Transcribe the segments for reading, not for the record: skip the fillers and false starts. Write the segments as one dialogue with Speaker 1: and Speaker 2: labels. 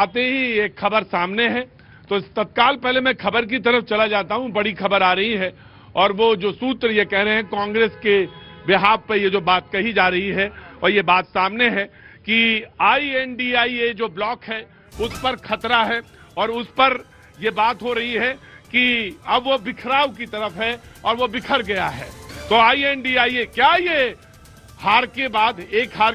Speaker 1: आते ही एक खबर सामने है तो तत्काल पहले मैं खबर की तरफ चला जाता हूं। बड़ी खबर आ रही है और वो जो सूत्र ये कह रहे हैं कांग्रेस के बिहाफ पे ये जो बात कही जा रही है और ये बात सामने है कि INDIA जो ब्लॉक है उस पर खतरा है और उस पर ये बात हो रही है कि अब वो बिखराव की तरफ है और वो बिखर गया है। तो INDIA क्या ये हार के बाद एक हार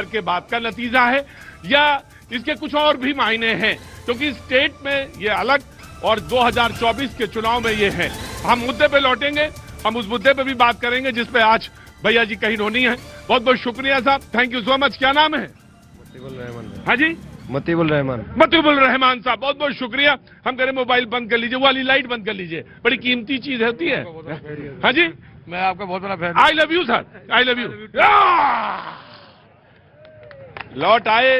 Speaker 1: के बाद का नतीजा है या इसके कुछ और भी मायने हैं, क्योंकि स्टेट में ये अलग और 2024 के चुनाव में ये है। हम मुद्दे पे लौटेंगे, हम उस मुद्दे पे भी बात करेंगे जिस पे आज भैया जी कहीं रोनी है। बहुत बहुत शुक्रिया साहब, थैंक यू सो मच। क्या नाम है?
Speaker 2: मतीबुल रहमान।
Speaker 1: हाँ जी,
Speaker 2: मतीबुल रहमान।
Speaker 1: मतीबुल रहमान साहब, बहुत बहुत शुक्रिया। हम कह रहे मोबाइल बंद कर लीजिए, वाली लाइट बंद कर लीजिए, बड़ी कीमती चीज होती है। हाँ जी,
Speaker 2: मैं आपका बहुत बड़ा fan.
Speaker 1: I love you sir, I love you. लौट आए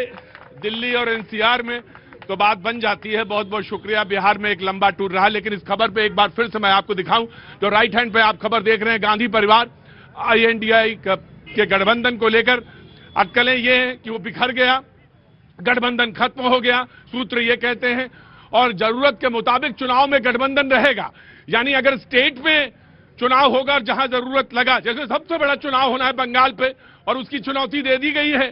Speaker 1: दिल्ली और NCR में तो बात बन जाती है। बहुत बहुत शुक्रिया। बिहार में एक लंबा टूर रहा, लेकिन इस खबर पे एक बार फिर से मैं आपको दिखाऊं। जो राइट हैंड पे आप खबर देख रहे हैं, गांधी परिवार INDIA के गठबंधन को लेकर अटकलें ये हैं कि वो बिखर गया, गठबंधन खत्म हो गया, सूत्र ये कहते हैं, और जरूरत के मुताबिक चुनाव में गठबंधन रहेगा। यानी अगर स्टेट में चुनाव होगा और जहां जरूरत लगा, जैसे सबसे बड़ा चुनाव होना है बंगाल पे और उसकी चुनौती दे दी गई है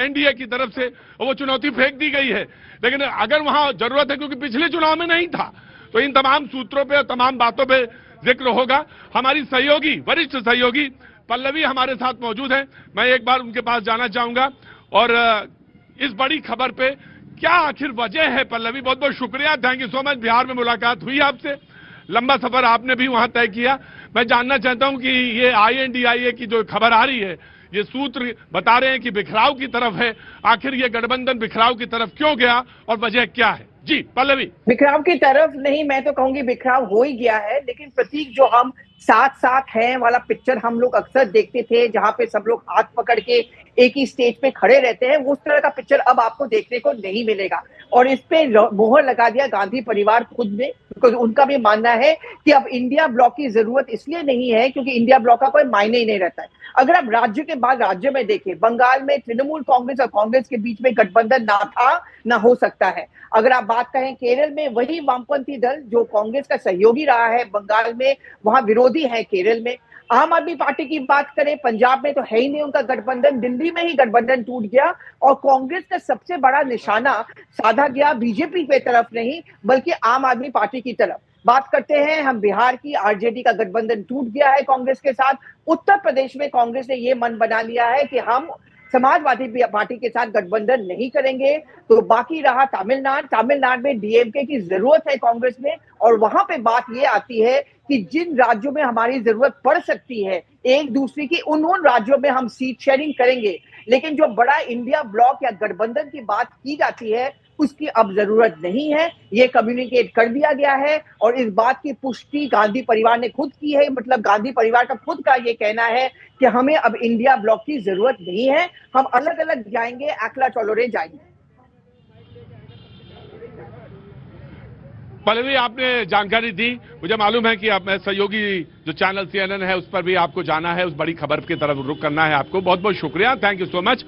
Speaker 1: NDA की तरफ से, वो चुनौती फेंक दी गई है। लेकिन अगर वहां जरूरत है, क्योंकि पिछले चुनाव में नहीं था, तो इन तमाम सूत्रों पे और तमाम बातों पे जिक्र होगा। हमारी सहयोगी, वरिष्ठ सहयोगी पल्लवी हमारे साथ मौजूद है। मैं एक बार उनके पास जाना चाहूंगा और इस बड़ी खबर पे क्या आखिर वजह है। पल्लवी, बहुत बहुत शुक्रिया, thank you so much. Bihar में मुलाकात हुई आपसे, लंबा सफर आपने भी वहां तय किया। मैं जानना चाहता हूं कि ये INDIA की जो खबर आ रही है, ये सूत्र बता रहे हैं कि बिखराव की तरफ है। आखिर ये गठबंधन बिखराव की तरफ क्यों गया और वजह क्या है? जी पल्लवी।
Speaker 3: बिखराव की तरफ नहीं, मैं तो कहूंगी बिखराव हो ही गया है। लेकिन प्रतीक, जो हम साथ साथ हैं वाला पिक्चर हम लोग अक्सर देखते थे, जहां पे सब लोग हाथ पकड़ के एक ही स्टेज पे खड़े रहते हैं, उस तरह का पिक्चर अब आपको देखने को नहीं मिलेगा। और इस पे मोहर लगा दिया गांधी परिवार खुद ने, क्योंकि उनका भी मानना है कि अब इंडिया ब्लॉक की जरूरत इसलिए नहीं है क्योंकि इंडिया ब्लॉक का कोई मायने ही नहीं रहता है। अगर आप राज्य के बाद राज्य में देखें, बंगाल में तृणमूल कांग्रेस और कांग्रेस के बीच में गठबंधन ना था, ना हो सकता है। अगर आप बात करें केरल में, वही वामपंथी दल जो कांग्रेस का सहयोगी रहा है बंगाल में, वहां विरोधी है केरल में। आम आदमी पार्टी की बात करें, पंजाब में तो है ही नहीं उनका गठबंधन, दिल्ली में ही गठबंधन टूट गया और कांग्रेस का सबसे बड़ा निशाना साधा गया बीजेपी पे तरफ नहीं, बल्कि आम आदमी पार्टी की तरफ। बात करते हैं हम बिहार की, RJD का गठबंधन टूट गया है कांग्रेस के साथ। उत्तर प्रदेश में कांग्रेस ने यह मन बना लिया है कि हम समाजवादी पार्टी के साथ गठबंधन नहीं करेंगे। तो बाकी रहा तमिलनाडु में DMK की जरूरत है कांग्रेस में, और वहां पे बात ये आती है कि जिन राज्यों में हमारी जरूरत पड़ सकती है एक दूसरे की, उन राज्यों में हम सीट शेयरिंग करेंगे। लेकिन जो बड़ा इंडिया ब्लॉक या गठबंधन की बात की जाती है उसकी अब जरूरत नहीं है, ये कम्युनिकेट कर दिया गया है। और इस बात की पुष्टि गांधी परिवार ने खुद की है, मतलब गांधी परिवार का खुद का ये कहना है कि हमें अब इंडिया ब्लॉक की जरूरत नहीं है, हम अलग अलग जाएंगे, अकेला टोलरे जाएंगे।
Speaker 1: पल्लवी, आपने जानकारी दी, मुझे मालूम है कि आप सहयोगी जो चैनल CNN है उस पर भी आपको जाना है, उस बड़ी खबर की तरफ रुख करना है आपको। बहुत बहुत शुक्रिया, थैंक यू सो मच।